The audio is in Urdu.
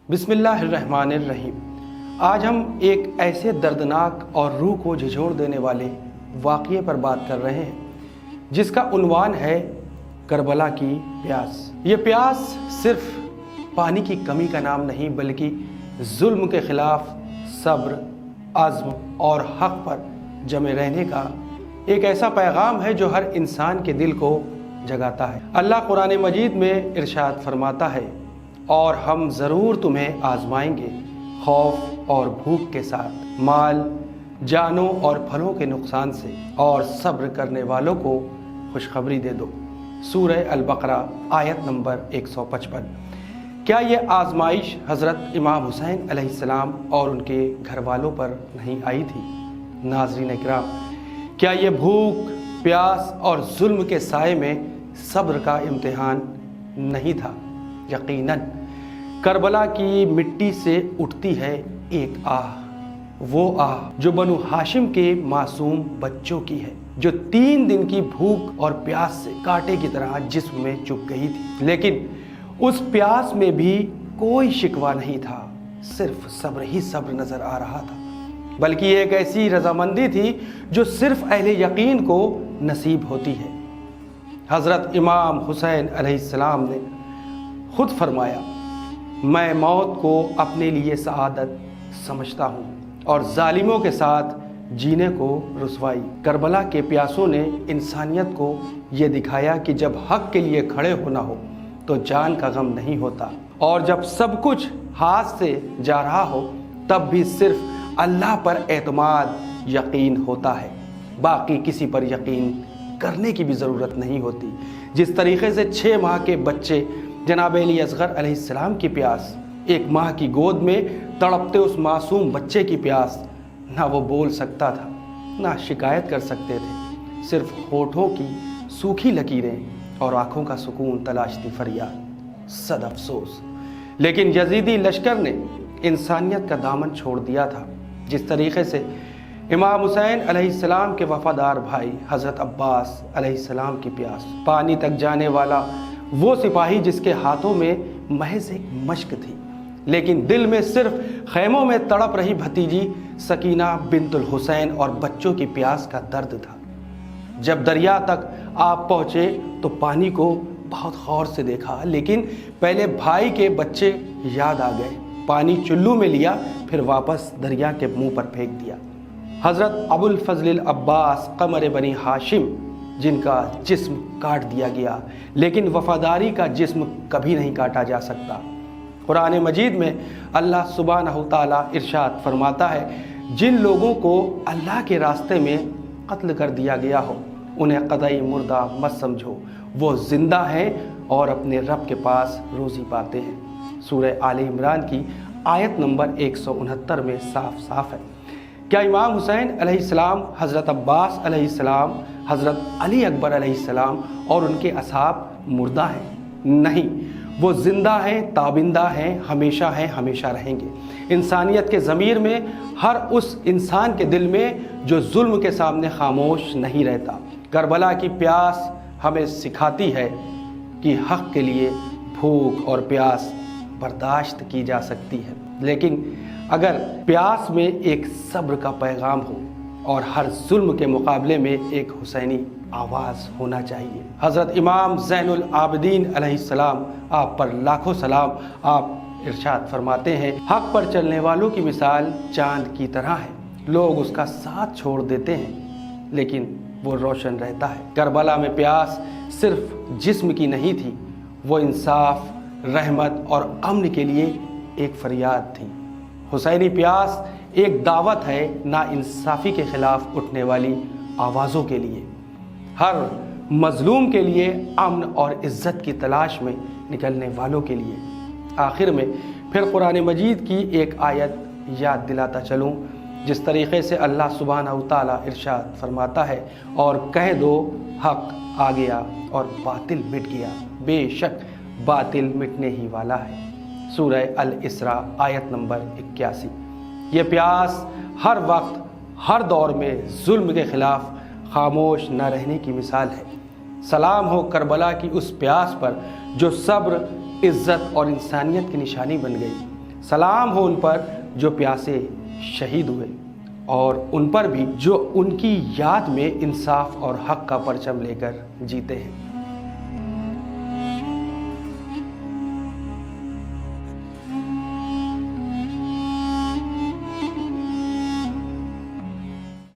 بسم اللہ الرحمن الرحیم۔ آج ہم ایک ایسے دردناک اور روح کو جھنجھوڑ دینے والے واقعے پر بات کر رہے ہیں جس کا عنوان ہے کربلا کی پیاس۔ یہ پیاس صرف پانی کی کمی کا نام نہیں بلکہ ظلم کے خلاف صبر، عزم اور حق پر جمے رہنے کا ایک ایسا پیغام ہے جو ہر انسان کے دل کو جگاتا ہے۔ اللہ قرآن مجید میں ارشاد فرماتا ہے، اور ہم ضرور تمہیں آزمائیں گے خوف اور بھوک کے ساتھ، مال، جانوں اور پھلوں کے نقصان سے، اور صبر کرنے والوں کو خوشخبری دے دو۔ سورہ البقرہ آیت نمبر 155۔ کیا یہ آزمائش حضرت امام حسین علیہ السلام اور ان کے گھر والوں پر نہیں آئی تھی؟ ناظرین اکرام، کیا یہ بھوک، پیاس اور ظلم کے سائے میں صبر کا امتحان نہیں تھا؟ یقیناً کربلا کی مٹی سے اٹھتی ہے ایک آہ، وہ آہ جو بنو ہاشم کے معصوم بچوں کی ہے، جو 3 دن کی بھوک اور پیاس سے کانٹے کی طرح جسم میں چبھ گئی تھی، لیکن اس پیاس میں بھی کوئی شکوہ نہیں تھا، صرف صبر ہی صبر نظر آ رہا تھا، بلکہ یہ ایک ایسی رضامندی تھی جو صرف اہل یقین کو نصیب ہوتی ہے۔ حضرت امام حسین علیہ السلام نے خود فرمایا، میں موت کو اپنے لیے سعادت سمجھتا ہوں اور ظالموں کے ساتھ جینے کو رسوائی۔ کربلا کے پیاسوں نے انسانیت کو یہ دکھایا کہ جب حق کے لیے کھڑے ہونا ہو تو جان کا غم نہیں ہوتا، اور جب سب کچھ ہاتھ سے جا رہا ہو تب بھی صرف اللہ پر اعتماد یقین ہوتا ہے، باقی کسی پر یقین کرنے کی بھی ضرورت نہیں ہوتی۔ جس طریقے سے 6 ماہ کے بچے جناب علی اصغر علیہ السلام کی پیاس، 1 ماہ کی گود میں تڑپتے اس معصوم بچے کی پیاس، نہ وہ بول سکتا تھا نہ شکایت کر سکتے تھے، صرف ہونٹوں کی سوکھی لکیریں اور آنکھوں کا سکون تلاشتی فریاد، صد افسوس۔ لیکن یزیدی لشکر نے انسانیت کا دامن چھوڑ دیا تھا۔ جس طریقے سے امام حسین علیہ السلام کے وفادار بھائی حضرت عباس علیہ السلام کی پیاس، پانی تک جانے والا وہ سپاہی جس کے ہاتھوں میں محض ایک مشق تھی لیکن دل میں صرف خیموں میں تڑپ رہی بھتیجی سکینہ بنت الحسین اور بچوں کی پیاس کا درد تھا۔ جب دریا تک آپ پہنچے تو پانی کو بہت غور سے دیکھا، لیکن پہلے بھائی کے بچے یاد آ گئے، پانی چلو میں لیا، پھر واپس دریا کے منہ پر پھینک دیا۔ حضرت ابو الفضل العباس قمر بنی ہاشم، جن کا جسم کاٹ دیا گیا لیکن وفاداری کا جسم کبھی نہیں کاٹا جا سکتا۔ قرآن مجید میں اللہ سبحانہ تعالیٰ ارشاد فرماتا ہے، جن لوگوں کو اللہ کے راستے میں قتل کر دیا گیا ہو انہیں قطعی مردہ مت سمجھو، وہ زندہ ہیں اور اپنے رب کے پاس روزی پاتے ہیں۔ سورہ آل عمران کی آیت نمبر 169 میں صاف صاف ہے۔ کیا امام حسین علیہ السلام، حضرت عباس علیہ السلام، حضرت علی اکبر علیہ السلام اور ان کے اصحاب مردہ ہیں؟ نہیں، وہ زندہ ہیں، تابندہ ہیں، ہمیشہ رہیں گے۔ انسانیت کے ضمیر میں ہر اس انسان کے دل میں جو ظلم کے سامنے خاموش نہیں رہتا۔ کربلا کی پیاس ہمیں سکھاتی ہے کہ حق کے لیے بھوک اور پیاس برداشت کی جا سکتی ہے، لیکن اگر پیاس میں ایک صبر کا پیغام ہو اور ہر ظلم کے مقابلے میں ایک حسینی آواز ہونا چاہیے۔ حضرت امام زین العابدین علیہ السلام، آپ پر لاکھوں سلام، آپ ارشاد فرماتے ہیں، حق پر چلنے والوں کی مثال چاند کی طرح ہے، لوگ اس کا ساتھ چھوڑ دیتے ہیں لیکن وہ روشن رہتا ہے۔ کربلا میں پیاس صرف جسم کی نہیں تھی، وہ انصاف، رحمت اور امن کے لیے ایک فریاد تھی۔ حسینی پیاس ایک دعوت ہے نا انصافی کے خلاف اٹھنے والی آوازوں کے لیے، ہر مظلوم کے لیے، امن اور عزت کی تلاش میں نکلنے والوں کے لیے۔ آخر میں پھر قرآن مجید کی ایک آیت یاد دلاتا چلوں، جس طریقے سے اللہ سبحانہ تعالیٰ ارشاد فرماتا ہے، اور کہہ دو حق آ گیا اور باطل مٹ گیا، بے شک باطل مٹنے ہی والا ہے۔ سورہ الاسراء آیت نمبر 81۔ یہ پیاس ہر وقت، ہر دور میں ظلم کے خلاف خاموش نہ رہنے کی مثال ہے۔ سلام ہو کربلا کی اس پیاس پر جو صبر، عزت اور انسانیت کی نشانی بن گئی۔ سلام ہو ان پر جو پیاسے شہید ہوئے، اور ان پر بھی جو ان کی یاد میں انصاف اور حق کا پرچم لے کر جیتے ہیں۔